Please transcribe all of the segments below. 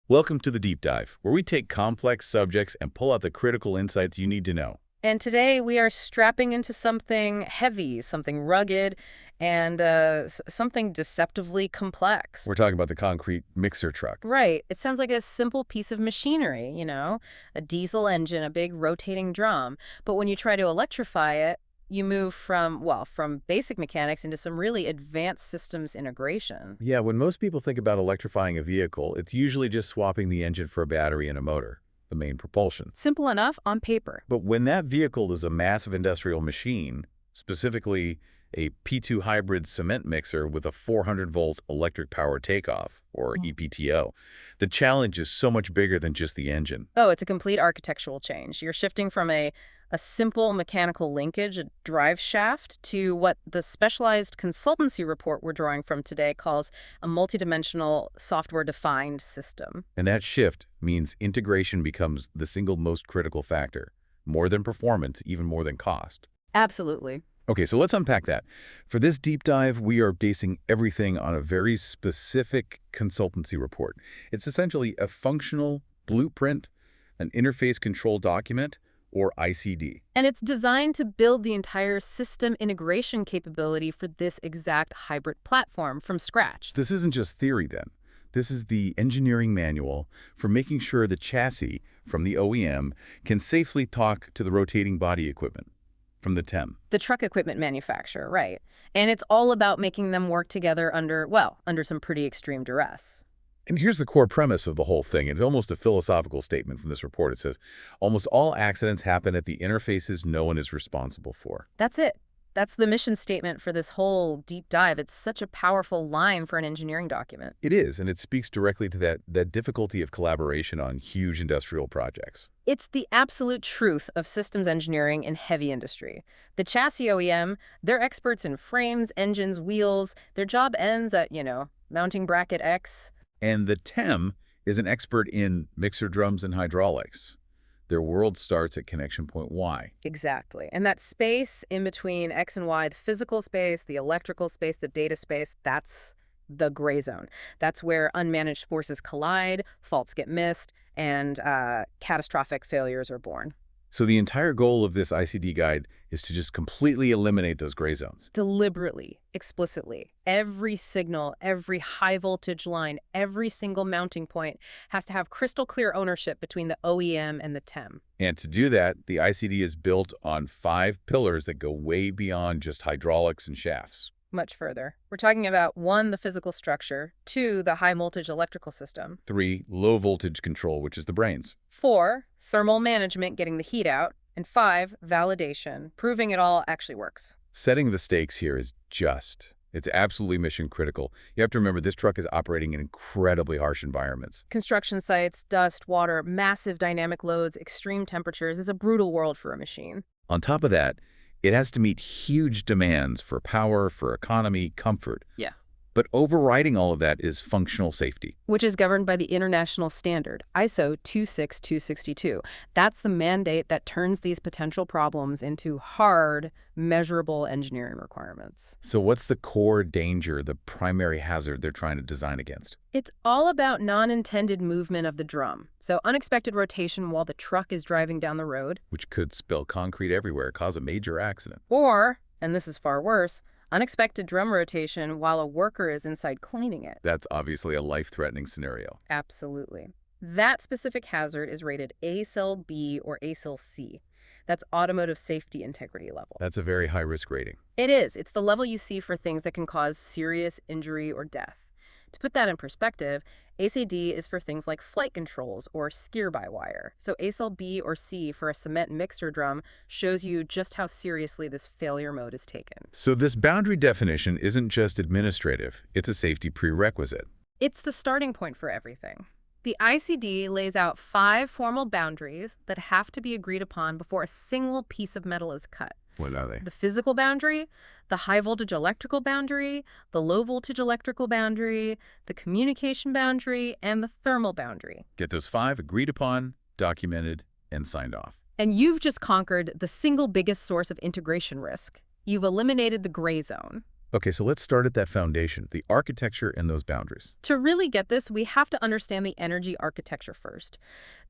Welcome to the Deep Dive, where we take complex subjects and pull out the critical insights you need to know. And today we are strapping into something heavy, something rugged, and something deceptively complex. We're talking about the concrete mixer truck. Right. It sounds like a simple piece of machinery, a diesel engine, a big rotating drum. But when you try to electrify it, you move from basic mechanics into some really advanced systems integration. Yeah, when most people think about electrifying a vehicle, it's usually just swapping the engine for a battery and a motor, the main propulsion. Simple enough on paper. But when that vehicle is a massive industrial machine, specifically a P2 hybrid cement mixer with a 400-volt electric power takeoff, or ePTO, the challenge is so much bigger than just the engine. Oh, it's a complete architectural change. You're shifting from a simple mechanical linkage, a drive shaft, to what the specialized consultancy report we're drawing from today calls a multidimensional software-defined system. And that shift means integration becomes the single most critical factor, more than performance, even more than cost. Absolutely. Okay, so let's unpack that. For this deep dive, we are basing everything on a very specific consultancy report. It's essentially a functional blueprint, an interface control document, or ICD. And it's designed to build the entire system integration capability for this exact hybrid platform from scratch. This isn't just theory then. This is the engineering manual for making sure the chassis from the OEM can safely talk to the rotating body equipment from the TEM. The truck equipment manufacturer, right. And it's all about making them work together under some pretty extreme duress. And here's the core premise of the whole thing. It's almost a philosophical statement from this report. It says, almost all accidents happen at the interfaces no one is responsible for. That's it. That's the mission statement for this whole deep dive. It's such a powerful line for an engineering document. It is, and it speaks directly to that difficulty of collaboration on huge industrial projects. It's the absolute truth of systems engineering in heavy industry. The chassis OEM, they're experts in frames, engines, wheels. Their job ends at, mounting bracket X. And the TEM is an expert in mixer drums and hydraulics. Their world starts at connection point Y. Exactly. And that space in between X and Y, the physical space, the electrical space, the data space, that's the gray zone. That's where unmanaged forces collide, faults get missed, and catastrophic failures are born. So the entire goal of this ICD guide is to just completely eliminate those gray zones. Deliberately, explicitly, every signal, every high voltage line, every single mounting point has to have crystal clear ownership between the OEM and the TEM. And to do that, the ICD is built on 5 pillars that go way beyond just hydraulics and shafts. Much further. We're talking about 1, the physical structure, 2, the high voltage electrical system, 3, low voltage control, which is the brains. 4, thermal management, getting the heat out, and 5, validation, proving it all actually works. Setting the stakes here is it's absolutely mission critical. You have to remember this truck is operating in incredibly harsh environments. Construction sites, dust, water, massive dynamic loads, extreme temperatures. It's a brutal world for a machine. On top of that, it has to meet huge demands for power, for economy, comfort. Yeah. But overriding all of that is functional safety. Which is governed by the international standard, ISO 26262. That's the mandate that turns these potential problems into hard, measurable engineering requirements. So what's the core danger, the primary hazard they're trying to design against? It's all about non-intended movement of the drum. So unexpected rotation while the truck is driving down the road. Which could spill concrete everywhere, cause a major accident. Or, and this is far worse, unexpected drum rotation while a worker is inside cleaning it. That's obviously a life-threatening scenario. Absolutely. That specific hazard is rated ASIL B or ASIL C. That's automotive safety integrity level. That's a very high-risk rating. It is. It's the level you see for things that can cause serious injury or death. To put that in perspective, ASIL-D is for things like flight controls or steer-by-wire. So ASIL-B or C for a cement mixer drum shows you just how seriously this failure mode is taken. So this boundary definition isn't just administrative, it's a safety prerequisite. It's the starting point for everything. The ICD lays out 5 formal boundaries that have to be agreed upon before a single piece of metal is cut. What are they? The physical boundary, the high voltage electrical boundary, the low voltage electrical boundary, the communication boundary, and the thermal boundary. Get those 5 agreed upon, documented, and signed off. And you've just conquered the single biggest source of integration risk. You've eliminated the gray zone. Okay, so let's start at that foundation, the architecture and those boundaries. To really get this, we have to understand the energy architecture first.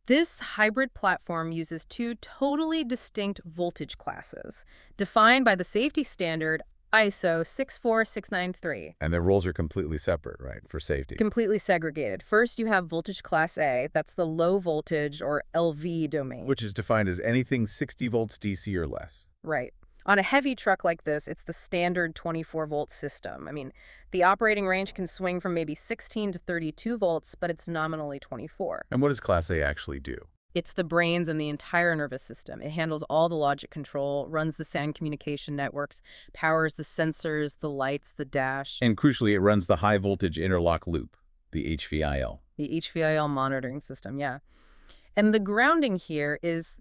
This hybrid platform uses two totally distinct voltage classes, defined by the safety standard ISO 64693. And their roles are completely separate, right, for safety. Completely segregated. First, you have voltage class A, that's the low voltage or LV domain. Which is defined as anything 60 volts DC or less. Right. On a heavy truck like this, it's the standard 24-volt system. I mean, the operating range can swing from maybe 16 to 32 volts, but it's nominally 24. And what does Class A actually do? It's the brains and the entire nervous system. It handles all the logic control, runs the SAN communication networks, powers the sensors, the lights, the dash. And crucially, it runs the high voltage interlock loop, the HVIL. The HVIL monitoring system, yeah. And the grounding here is,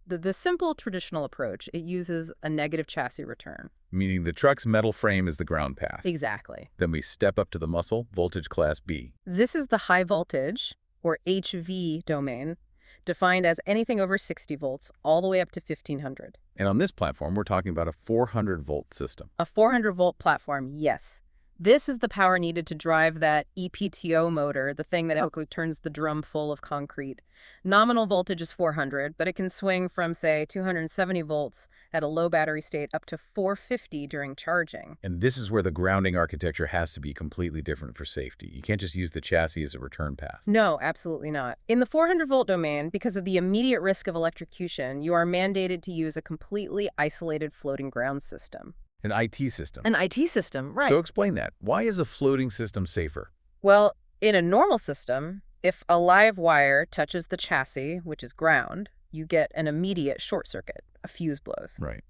the simple traditional approach. It uses a negative chassis return. Meaning the truck's metal frame is the ground path. Exactly. Then we step up to the muscle, voltage class B. This is the high voltage, or HV domain, defined as anything over 60 volts, all the way up to 1500. And on this platform, we're talking about a 400-volt system. A 400-volt platform, yes. This is the power needed to drive that ePTO motor, the thing that actually turns the drum full of concrete. Nominal voltage is 400, but it can swing from, say, 270 volts at a low battery state up to 450 during charging. And this is where the grounding architecture has to be completely different for safety. You can't just use the chassis as a return path. No, absolutely not. In the 400-volt domain, because of the immediate risk of electrocution, you are mandated to use a completely isolated floating ground system. An IT system. An IT system, right. So explain that. Why is a floating system safer? Well, in a normal system, if a live wire touches the chassis, which is ground, you get an immediate short circuit, a fuse blows. Right.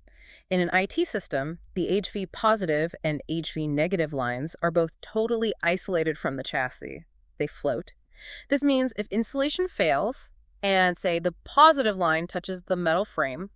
In an IT system, the HV positive and HV negative lines are both totally isolated from the chassis. They float. This means if insulation fails and, say, the positive line touches the metal frame,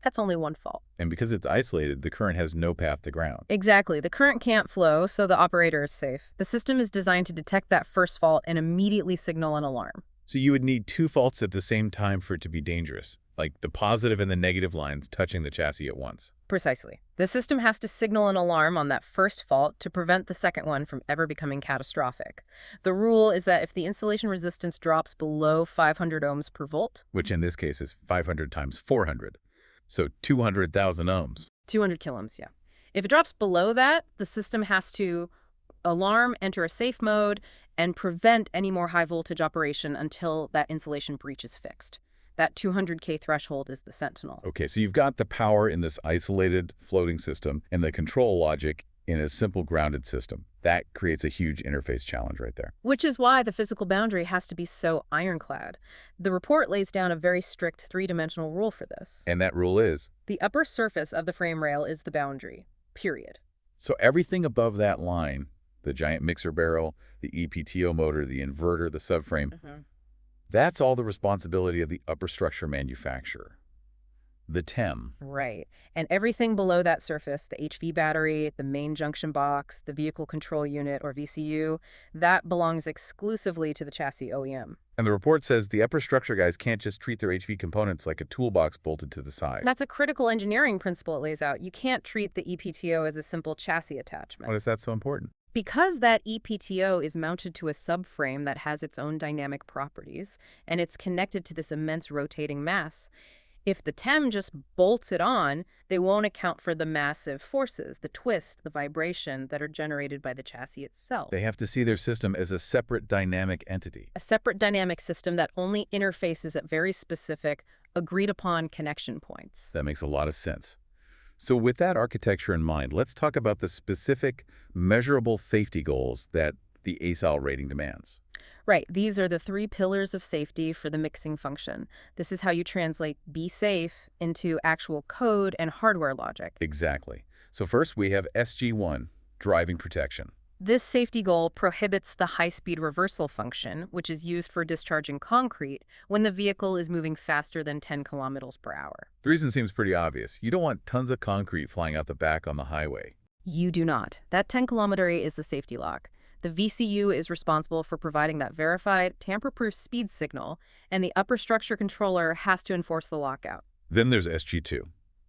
that's only one fault. And because it's isolated, the current has no path to ground. Exactly. The current can't flow, so the operator is safe. The system is designed to detect that first fault and immediately signal an alarm. So you would need two faults at the same time for it to be dangerous, like the positive and the negative lines touching the chassis at once. Precisely. The system has to signal an alarm on that first fault to prevent the second one from ever becoming catastrophic. The rule is that if the insulation resistance drops below 500 ohms per volt, which in this case is 500 times 400, so 200,000 ohms. 200 kiloohms, yeah. If it drops below that, the system has to alarm, enter a safe mode, and prevent any more high voltage operation until that insulation breach is fixed. That 200K threshold is the sentinel. Okay, so you've got the power in this isolated floating system and the control logic in a simple grounded system. That creates a huge interface challenge right there. Which is why the physical boundary has to be so ironclad. The report lays down a very strict three-dimensional rule for this. And that rule is? The upper surface of the frame rail is the boundary, period. So everything above that line, the giant mixer barrel, the ePTO motor, the inverter, the subframe, that's all the responsibility of the upper structure manufacturer. The TEM. Right. And everything below that surface, the HV battery, the main junction box, the vehicle control unit, or VCU, that belongs exclusively to the chassis OEM. And the report says the upper structure guys can't just treat their HV components like a toolbox bolted to the side. That's a critical engineering principle it lays out. You can't treat the ePTO as a simple chassis attachment. Why is that so important? Because that ePTO is mounted to a subframe that has its own dynamic properties, and it's connected to this immense rotating mass, if the TEM just bolts it on, they won't account for the massive forces, the twist, the vibration that are generated by the chassis itself. They have to see their system as a separate dynamic entity. A separate dynamic system that only interfaces at very specific, agreed-upon connection points. That makes a lot of sense. So with that architecture in mind, let's talk about the specific, measurable safety goals that the ASIL rating demands. Right. These are the three pillars of safety for the mixing function. This is how you translate be safe into actual code and hardware logic. Exactly. So first we have SG1, driving protection. This safety goal prohibits the high-speed reversal function, which is used for discharging concrete when the vehicle is moving faster than 10 kilometers per hour. The reason seems pretty obvious. You don't want tons of concrete flying out the back on the highway. You do not. That 10-kilometer is the safety lock. The VCU is responsible for providing that verified, tamper-proof speed signal, and the upper structure controller has to enforce the lockout. Then there's SG2,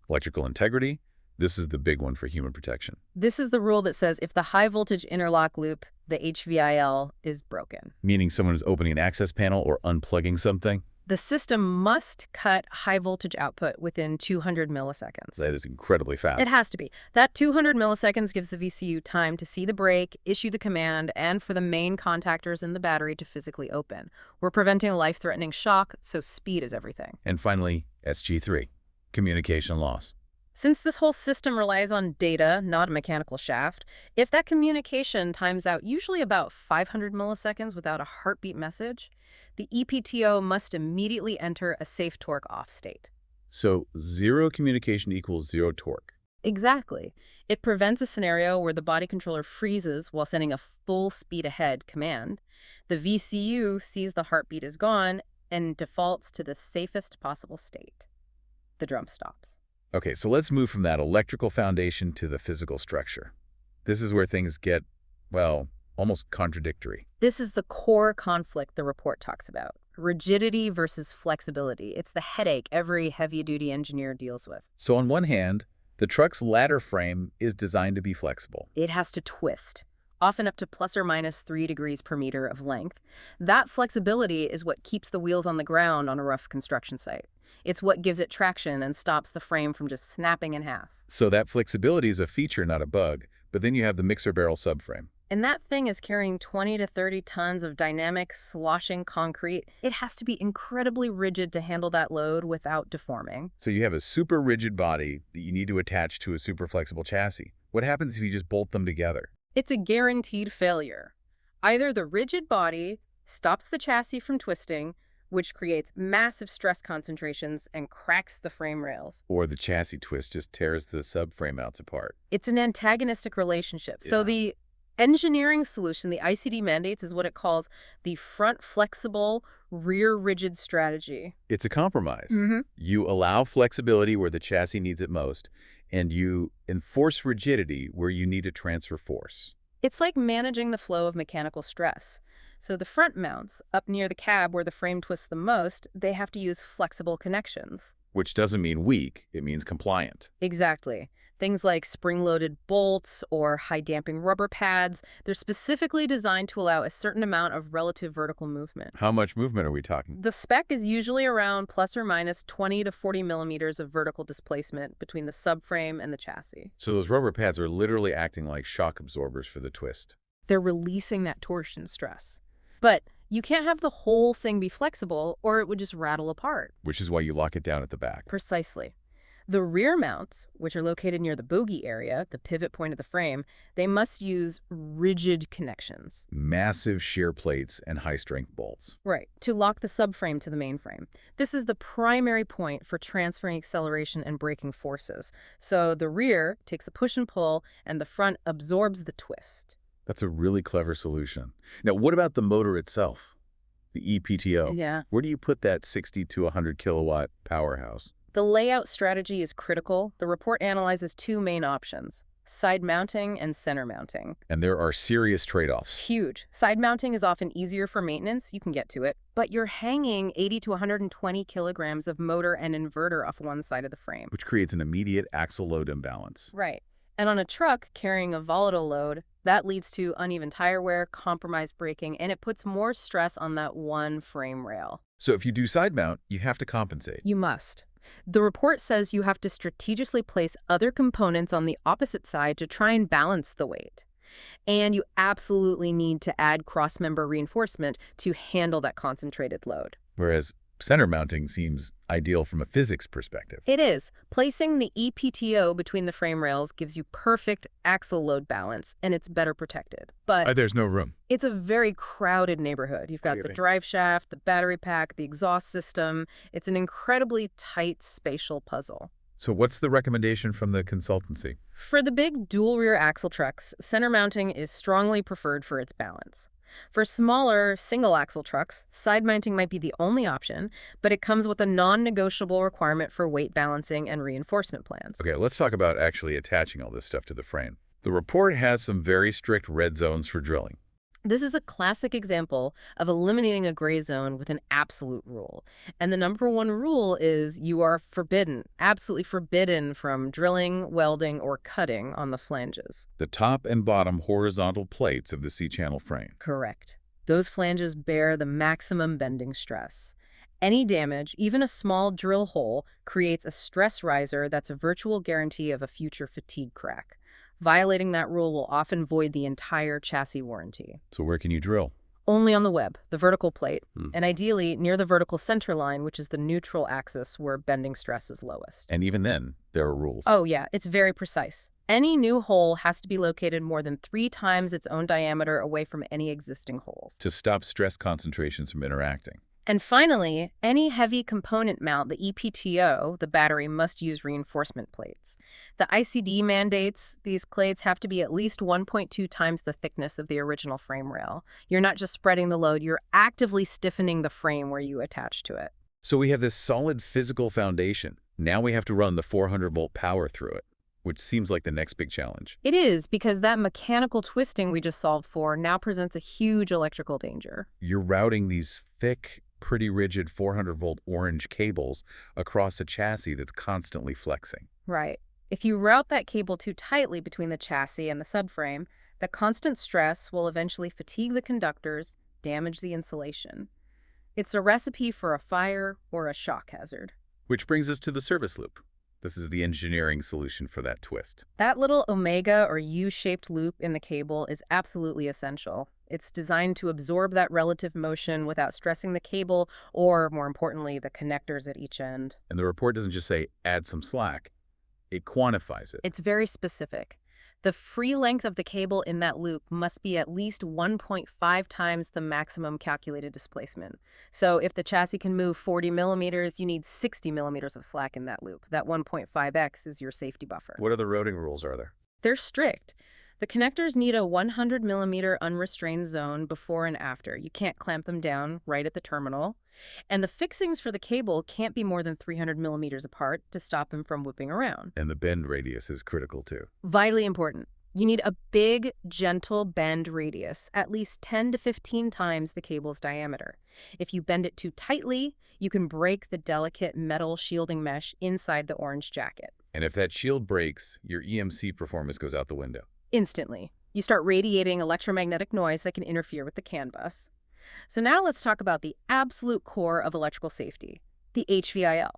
electrical integrity, This is the big one for human protection. This is the rule that says if the high voltage interlock loop, the HVIL, is broken, Meaning someone is opening an access panel or unplugging something? the system must cut high voltage output within 200 milliseconds. That is incredibly fast. It has to be. That 200 milliseconds gives the VCU time to see the break, issue the command, and for the main contactors in the battery to physically open. We're preventing a life-threatening shock, so speed is everything. And finally, SG3, communication loss. Since this whole system relies on data, not a mechanical shaft, if that communication times out usually about 500 milliseconds without a heartbeat message, the ePTO must immediately enter a safe torque off state. So zero communication equals zero torque. Exactly. It prevents a scenario where the body controller freezes while sending a full speed ahead command. The VCU sees the heartbeat is gone and defaults to the safest possible state. The drum stops. Okay, so let's move from that electrical foundation to the physical structure. This is where things get, well, almost contradictory. This is the core conflict the report talks about. Rigidity versus flexibility. It's the headache every heavy-duty engineer deals with. So on one hand, the truck's ladder frame is designed to be flexible. It has to twist, often up to plus or minus 3 degrees per meter of length. That flexibility is what keeps the wheels on the ground on a rough construction site. It's what gives it traction and stops the frame from just snapping in half. So that flexibility is a feature, not a bug. But then you have the mixer barrel subframe. And that thing is carrying 20 to 30 tons of dynamic, sloshing concrete. It has to be incredibly rigid to handle that load without deforming. So you have a super rigid body that you need to attach to a super flexible chassis. What happens if you just bolt them together? It's a guaranteed failure. Either the rigid body stops the chassis from twisting, which creates massive stress concentrations and cracks the frame rails. Or the chassis twist just tears the subframe mounts apart. It's an antagonistic relationship. So Yeah. the engineering solution the ICD mandates is what it calls the front flexible, rear rigid strategy. It's a compromise. You allow flexibility where the chassis needs it most, and you enforce rigidity where you need to transfer force. It's like managing the flow of mechanical stress. So the front mounts, up near the cab where the frame twists the most, they have to use flexible connections. Which doesn't mean weak, it means compliant. Exactly. Things like spring-loaded bolts or high-damping rubber pads, they're specifically designed to allow a certain amount of relative vertical movement. How much movement are we talking? The spec is usually around plus or minus 20 to 40 millimeters of vertical displacement between the subframe and the chassis. So those rubber pads are literally acting like shock absorbers for the twist. They're releasing that torsion stress. But you can't have the whole thing be flexible or it would just rattle apart. Which is why you lock it down at the back. Precisely. The rear mounts, which are located near the bogie area, the pivot point of the frame, they must use rigid connections. Massive shear plates and high-strength bolts. Right, to lock the subframe to the mainframe. This is the primary point for transferring acceleration and braking forces. So the rear takes the push and pull, and the front absorbs the twist. That's a really clever solution. Now, what about the motor itself? The ePTO? Yeah. Where do you put that 60 to 100 kilowatt powerhouse? The layout strategy is critical. The report analyzes two main options: side mounting and center mounting. And there are serious trade-offs. Huge. Side mounting is often easier for maintenance, you can get to it, but you're hanging 80 to 120 kilograms of motor and inverter off one side of the frame. Which creates an immediate axle load imbalance. Right. And on a truck carrying a volatile load, that leads to uneven tire wear, compromised braking, and it puts more stress on that one frame rail. So if you do side mount, you have to compensate. You must. The report says you have to strategically place other components on the opposite side to try and balance the weight. And you absolutely need to add cross-member reinforcement to handle that concentrated load. Whereas center mounting seems ideal from a physics perspective. It is. Placing the ePTO between the frame rails gives you perfect axle load balance, and it's better protected. But There's no room. it's a very crowded neighborhood. You've got the drive shaft, the battery pack, the exhaust system. It's an incredibly tight spatial puzzle. So what's the recommendation from the consultancy? For the big dual rear axle trucks, center mounting is strongly preferred for its balance. For smaller single axle trucks, side mounting might be the only option, but it comes with a non-negotiable requirement for weight balancing and reinforcement plans. Okay, let's talk about actually attaching all this stuff to the frame. The report has some very strict red zones for drilling. This is a classic example of eliminating a gray zone with an absolute rule. And the number one rule is you are forbidden, absolutely forbidden from drilling, welding, or cutting on the flanges. The top and bottom horizontal plates of the C-channel frame. Correct. Those flanges bear the maximum bending stress. Any damage, even a small drill hole, creates a stress riser that's a virtual guarantee of a future fatigue crack. Violating that rule will often void the entire chassis warranty. So where can you drill? Only on the web, the vertical plate, Hmm. and ideally near the vertical center line, which is the neutral axis where bending stress is lowest. And even then, there are rules. Oh yeah, it's very precise. Any new hole has to be located more than 3 times its own diameter away from any existing holes. To stop stress concentrations from interacting. And finally, any heavy component mount, the ePTO, the battery, must use reinforcement plates. The ICD mandates these plates have to be at least 1.2 times the thickness of the original frame rail. You're not just spreading the load, you're actively stiffening the frame where you attach to it. So we have this solid physical foundation. Now we have to run the 400-volt power through it, which seems like the next big challenge. It is, because that mechanical twisting we just solved for now presents a huge electrical danger. You're routing these thick, pretty rigid 400-volt orange cables across a chassis that's constantly flexing. Right. If you route that cable too tightly between the chassis and the subframe, the constant stress will eventually fatigue the conductors, damage the insulation. It's a recipe for a fire or a shock hazard. Which brings us to the service loop. This is the engineering solution for that twist. That little omega or U-shaped loop in the cable is absolutely essential. It's designed to absorb that relative motion without stressing the cable or, more importantly, the connectors at each end. And the report doesn't just say, add some slack. It quantifies it. It's very specific. The free length of the cable in that loop must be at least 1.5 times the maximum calculated displacement. So if the chassis can move 40 millimeters, you need 60 millimeters of slack in that loop. That 1.5x is your safety buffer. What other routing rules are there? They're strict. The connectors need a 100 millimeter unrestrained zone before and after. You can't clamp them down right at the terminal. And the fixings for the cable can't be more than 300 millimeters apart to stop them from whipping around. And the bend radius is critical too. Vitally important. You need a big, gentle bend radius, at least 10 to 15 times the cable's diameter. If you bend it too tightly, you can break the delicate metal shielding mesh inside the orange jacket. And if that shield breaks, your EMC performance goes out the window. Instantly. You start radiating electromagnetic noise that can interfere with the CAN bus. So now let's talk about the absolute core of electrical safety, the HVIL,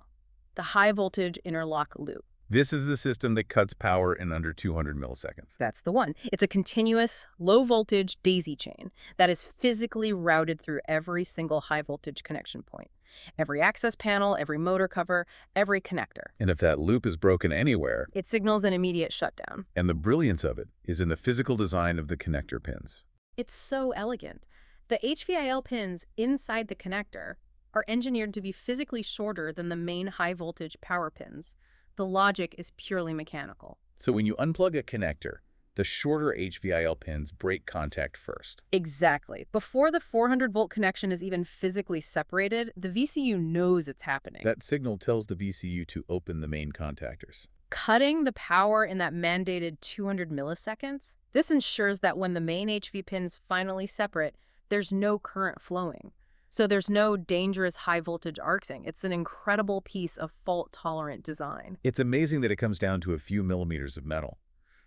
the high voltage interlock loop. This is the system that cuts power in under 200 milliseconds. That's the one. It's a continuous, low-voltage daisy chain that is physically routed through every single high-voltage connection point. Every access panel, every motor cover, every connector. And if that loop is broken anywhere, It signals an immediate shutdown. and the brilliance of it is in the physical design of the connector pins. It's so elegant. The HVIL pins inside the connector are engineered to be physically shorter than the main high-voltage power pins. The logic is purely mechanical. So when you unplug a connector, the shorter HVIL pins break contact first. Exactly. Before the 400-volt connection is even physically separated, the VCU knows it's happening. That signal tells the VCU to open the main contactors. Cutting the power in that mandated 200 milliseconds, this ensures that when the main HV pins finally separate, there's no current flowing. So there's no dangerous high-voltage arcsing. It's an incredible piece of fault-tolerant design. It's amazing that it comes down to a few millimeters of metal.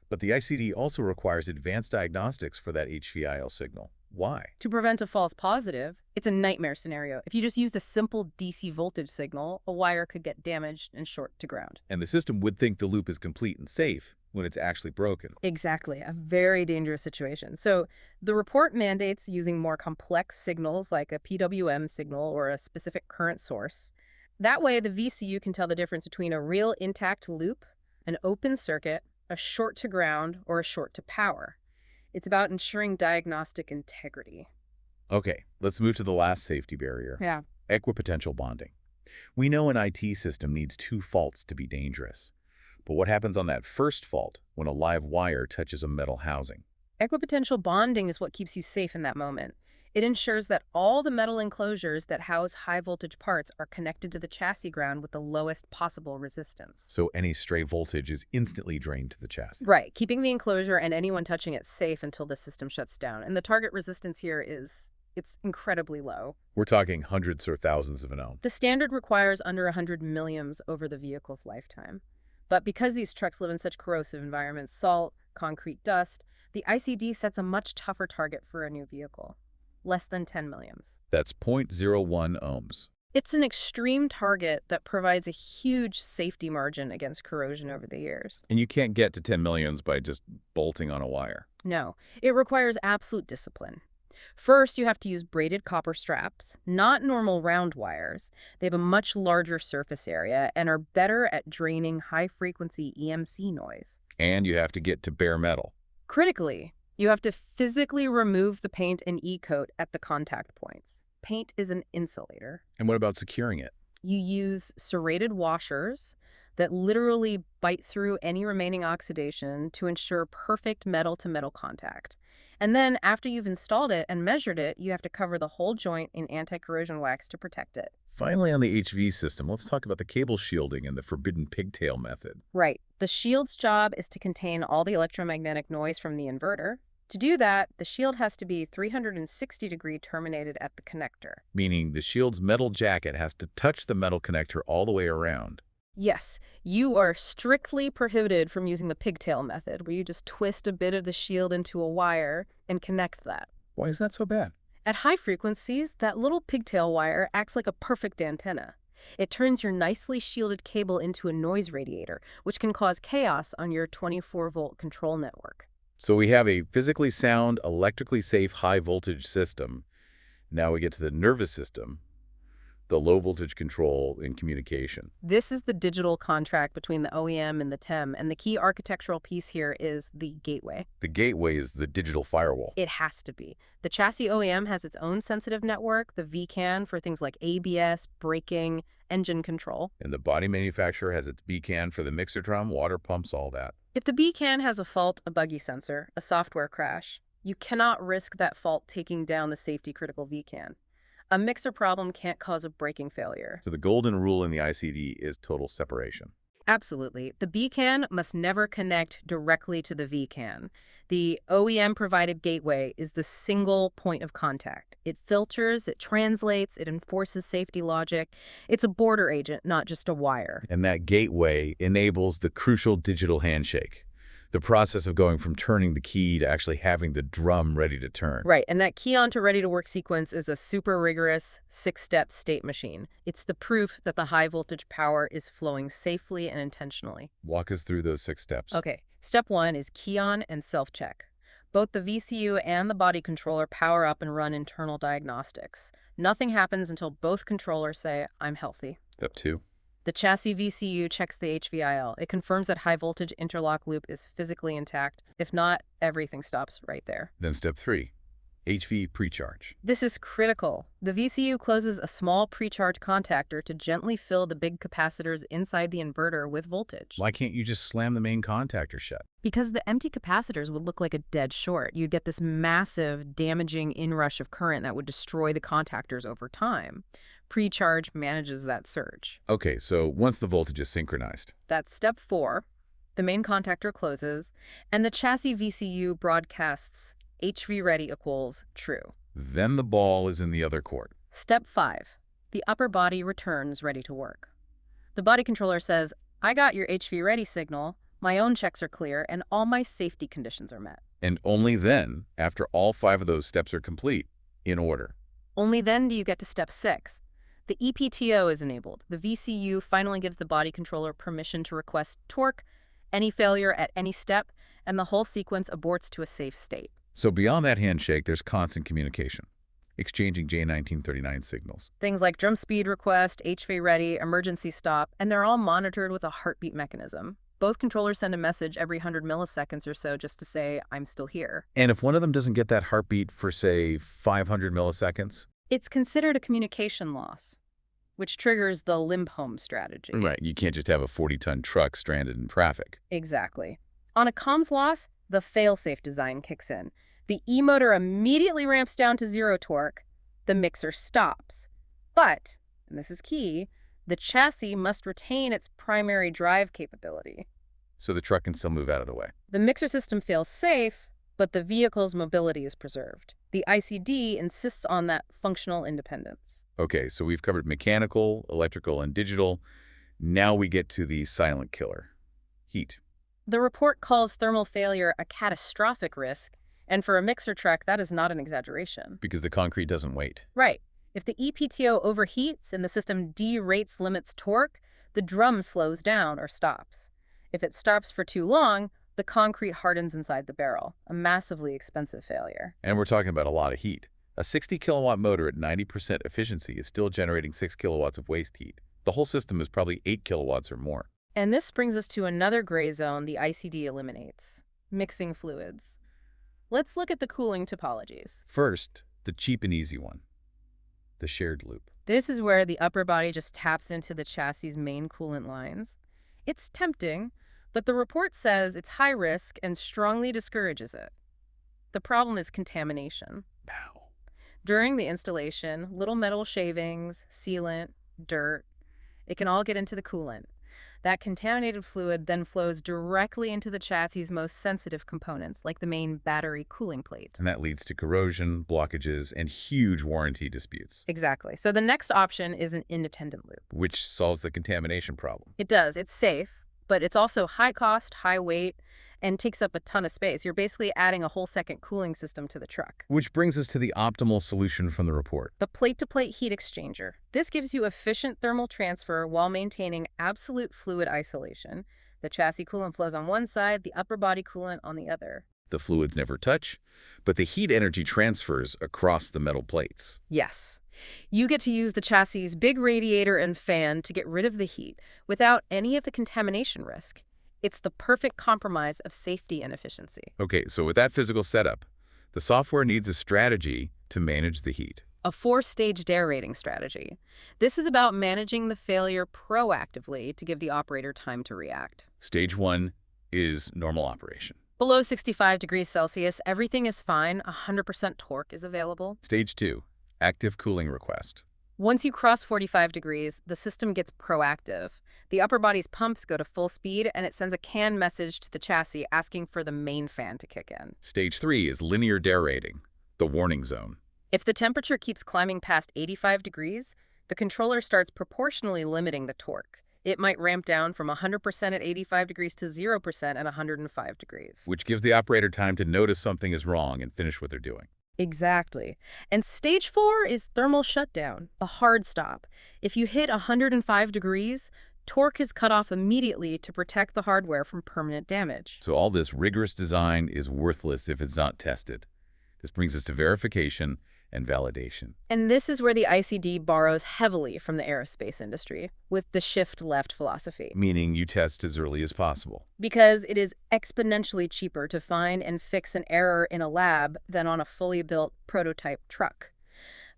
But the ICD also requires advanced diagnostics for that HVIL signal. Why? To prevent a false positive, it's a nightmare scenario. If you just used a simple DC voltage signal, a wire could get damaged and short to ground. And the system would think the loop is complete and safe when it's actually broken. Exactly, a very dangerous situation. So the report mandates using more complex signals like a PWM signal or a specific current source. That way, the VCU can tell the difference between a real intact loop, an open circuit, a short to ground, or a short to power. It's about ensuring diagnostic integrity. Okay, let's move to the last safety barrier. Yeah. Equipotential bonding. We know an IT system needs 2 faults to be dangerous. But what happens on that first fault when a live wire touches a metal housing? Equipotential bonding is what keeps you safe in that moment. It ensures that all the metal enclosures that house high-voltage parts are connected to the chassis ground with the lowest possible resistance. So any stray voltage is instantly drained to the chassis. Right, keeping the enclosure and anyone touching it safe until the system shuts down. And the target resistance here it's incredibly low. We're talking hundreds or thousands of an ohm. The standard requires under 100 milliamps over the vehicle's lifetime. But because these trucks live in such corrosive environments, salt, concrete, dust, the ICD sets a much tougher target for a new vehicle. Less than 10 milliamps. That's 0.01 ohms. It's an extreme target that provides a huge safety margin against corrosion over the years. And you can't get to 10 millions by just bolting on a wire. No, it requires absolute discipline. First, you have to use braided copper straps, not normal round wires. They have a much larger surface area and are better at draining high-frequency EMC noise. And you have to get to bare metal. Critically, you have to physically remove the paint and E-coat at the contact points. Paint is an insulator. And what about securing it? You use serrated washers that literally bite through any remaining oxidation to ensure perfect metal-to-metal contact. And then, after you've installed it and measured it, you have to cover the whole joint in anti-corrosion wax to protect it. Finally, on the HV system, let's talk about the cable shielding and the forbidden pigtail method. Right. The shield's job is to contain all the electromagnetic noise from the inverter. To do that, the shield has to be 360-degree terminated at the connector. Meaning the shield's metal jacket has to touch the metal connector all the way around. Yes, you are strictly prohibited from using the pigtail method, where you just twist a bit of the shield into a wire and connect that. Why is that so bad? At high frequencies, that little pigtail wire acts like a perfect antenna. It turns your nicely shielded cable into a noise radiator, which can cause chaos on your 24-volt control network. So we have a physically sound, electrically safe, high-voltage system. Now we get to the nervous system, the low-voltage control and communication. This is the digital contract between the OEM and the TEM, and the key architectural piece here is the gateway. The gateway is the digital firewall. It has to be. The chassis OEM has its own sensitive network, the VCAN for things like ABS, braking, engine control. And the body manufacturer has its BCAN for the mixer drum, water pumps, all that. If the BCAN has a fault, a buggy sensor, a software crash, you cannot risk that fault taking down the safety-critical VCAN. A mixer problem can't cause a braking failure. So the golden rule in the ICD is total separation. Absolutely. The BCAN must never connect directly to the VCAN. The OEM-provided gateway is the single point of contact. It filters, it translates, it enforces safety logic. It's a border agent, not just a wire. And that gateway enables the crucial digital handshake, the process of going from turning the key to actually having the drum ready to turn. Right, and that key on to ready-to-work sequence is a super rigorous 6-step state machine. It's the proof that the high-voltage power is flowing safely and intentionally. Walk us through those 6 steps. Okay, step 1 is key on and self-check. Both the VCU and the body controller power up and run internal diagnostics. Nothing happens until both controllers say, "I'm healthy." Step 2. The chassis VCU checks the HVIL. It confirms that high-voltage interlock loop is physically intact. If not, everything stops right there. Then step 3, HV precharge. This is critical. The VCU closes a small precharge contactor to gently fill the big capacitors inside the inverter with voltage. Why can't you just slam the main contactor shut? Because the empty capacitors would look like a dead short. You'd get this massive, damaging inrush of current that would destroy the contactors over time. Precharge manages that surge. Okay, so once the voltage is synchronized. That's step 4. The main contactor closes, and the chassis VCU broadcasts HV ready equals true. Then the ball is in the other court. Step 5. The upper body returns ready to work. The body controller says, "I got your HV ready signal, my own checks are clear, and all my safety conditions are met." And only then, after all 5 of those steps are complete, in order. Only then do you get to step 6. The ePTO is enabled. The VCU finally gives the body controller permission to request torque, any failure at any step, and the whole sequence aborts to a safe state. So beyond that handshake, there's constant communication, exchanging J1939 signals. Things like drum speed request, HV ready, emergency stop, and they're all monitored with a heartbeat mechanism. Both controllers send a message every 100 milliseconds or so just to say, "I'm still here." And if one of them doesn't get that heartbeat for, say, 500 milliseconds? It's considered a communication loss, which triggers the limp home strategy. Right, you can't just have a 40-ton truck stranded in traffic. Exactly. On a comms loss, the fail-safe design kicks in. The e-motor immediately ramps down to 0 torque. The mixer stops. But, and this is key, the chassis must retain its primary drive capability. So the truck can still move out of the way. The mixer system feels safe, but the vehicle's mobility is preserved. The ICD insists on that functional independence. Okay, so we've covered mechanical, electrical, and digital. Now we get to the silent killer, heat. The report calls thermal failure a catastrophic risk, and for a mixer truck, that is not an exaggeration. Because the concrete doesn't wait. Right. If the ePTO overheats and the system derates limits torque, the drum slows down or stops. If it stops for too long, the concrete hardens inside the barrel, a massively expensive failure. And we're talking about a lot of heat. A 60-kilowatt motor at 90% efficiency is still generating 6 kilowatts of waste heat. The whole system is probably 8 kilowatts or more. And this brings us to another gray zone the ICD eliminates: mixing fluids. Let's look at the cooling topologies. First, the cheap and easy one, the shared loop. This is where the upper body just taps into the chassis' main coolant lines. It's tempting, but the report says it's high risk and strongly discourages it. The problem is contamination. Pow. During the installation, little metal shavings, sealant, dirt, it can all get into the coolant. That contaminated fluid then flows directly into the chassis' most sensitive components, like the main battery cooling plates. And that leads to corrosion, blockages, and huge warranty disputes. Exactly. So the next option is an independent loop. Which solves the contamination problem. It does. It's safe, but it's also high cost, high weight, and takes up a ton of space. You're basically adding a whole second cooling system to the truck. Which brings us to the optimal solution from the report. The plate-to-plate heat exchanger. This gives you efficient thermal transfer while maintaining absolute fluid isolation. The chassis coolant flows on one side, the upper body coolant on the other. The fluids never touch, but the heat energy transfers across the metal plates. Yes. You get to use the chassis' big radiator and fan to get rid of the heat without any of the contamination risk. It's the perfect compromise of safety and efficiency. Okay, so with that physical setup, the software needs a strategy to manage the heat. A 4-stage dare rating strategy. This is about managing the failure proactively to give the operator time to react. Stage 1 is normal operation. Below 65 degrees Celsius, everything is fine. 100% torque is available. Stage 2, active cooling request. Once you cross 45 degrees, the system gets proactive. The upper body's pumps go to full speed, and it sends a CAN message to the chassis asking for the main fan to kick in. Stage 3 is linear dare rating, the warning zone. If the temperature keeps climbing past 85 degrees, the controller starts proportionally limiting the torque. It might ramp down from 100% at 85 degrees to 0% at 105 degrees. Which gives the operator time to notice something is wrong and finish what they're doing. Exactly. And stage 4 is thermal shutdown, the hard stop. If you hit 105 degrees, torque is cut off immediately to protect the hardware from permanent damage. So all this rigorous design is worthless if it's not tested. This brings us to verification and validation. And this is where the ICD borrows heavily from the aerospace industry, with the shift left philosophy. Meaning you test as early as possible. Because it is exponentially cheaper to find and fix an error in a lab than on a fully built prototype truck.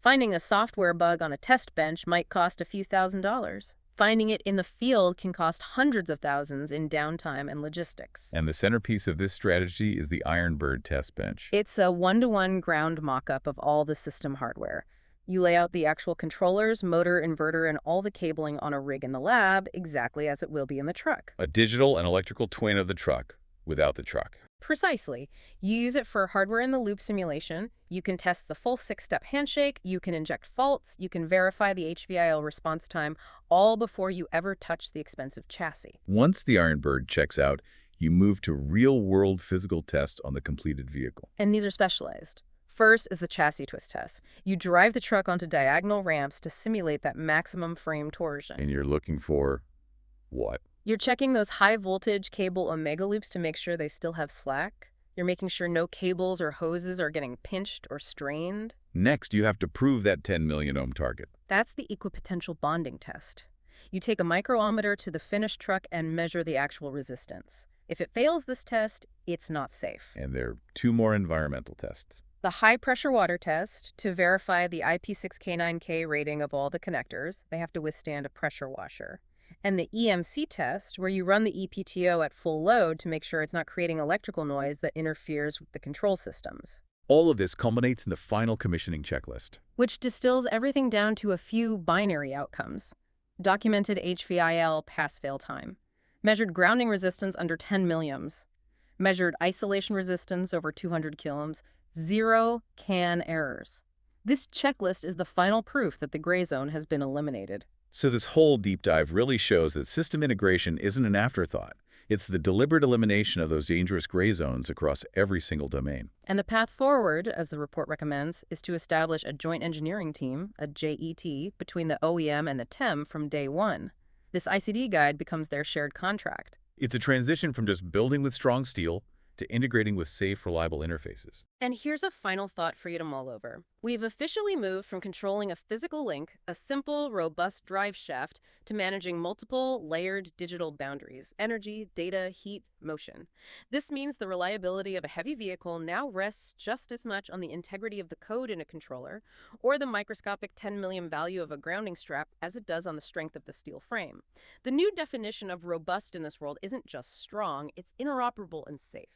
Finding a software bug on a test bench might cost a few $1,000s. Finding it in the field can cost hundreds of thousands in downtime and logistics. And the centerpiece of this strategy is the Ironbird test bench. It's a one-to-one ground mock-up of all the system hardware. You lay out the actual controllers, motor, inverter, and all the cabling on a rig in the lab, exactly as it will be in the truck. A digital and electrical twin of the truck, without the truck. Precisely. You use it for hardware-in-the-loop simulation. You can test the full 6-step handshake. You can inject faults. You can verify the HVIL response time, all before you ever touch the expensive chassis. Once the Ironbird checks out, you move to real-world physical tests on the completed vehicle. And these are specialized. First is the chassis twist test. You drive the truck onto diagonal ramps to simulate that maximum frame torsion. And you're looking for what? You're checking those high-voltage cable omega loops to make sure they still have slack. You're making sure no cables or hoses are getting pinched or strained. Next, you have to prove that 10 million ohm target. That's the equipotential bonding test. You take a micrometer to the finished truck and measure the actual resistance. If it fails this test, it's not safe. And there are 2 more environmental tests. The high-pressure water test to verify the IP6K9K rating of all the connectors. They have to withstand a pressure washer. And the EMC test, where you run the ePTO at full load to make sure it's not creating electrical noise that interferes with the control systems. All of this culminates in the final commissioning checklist. which distills everything down to a few binary outcomes. Documented HVIL pass-fail time. Measured grounding resistance under 10 milliohms. Measured isolation resistance over 200 kiloohms. 0 CAN errors. This checklist is the final proof that the gray zone has been eliminated. So this whole deep dive really shows that system integration isn't an afterthought. It's the deliberate elimination of those dangerous gray zones across every single domain. And the path forward, as the report recommends, is to establish a joint engineering team, a JET, between the OEM and the TEM from day one. This ICD guide becomes their shared contract. It's a transition from just building with strong steel to integrating with safe, reliable interfaces. And here's a final thought for you to mull over. We've officially moved from controlling a physical link, a simple, robust drive shaft, to managing multiple, layered digital boundaries: energy, data, heat, motion. This means the reliability of a heavy vehicle now rests just as much on the integrity of the code in a controller, or the microscopic 10 million value of a grounding strap, as it does on the strength of the steel frame. The new definition of robust in this world isn't just strong, it's interoperable and safe.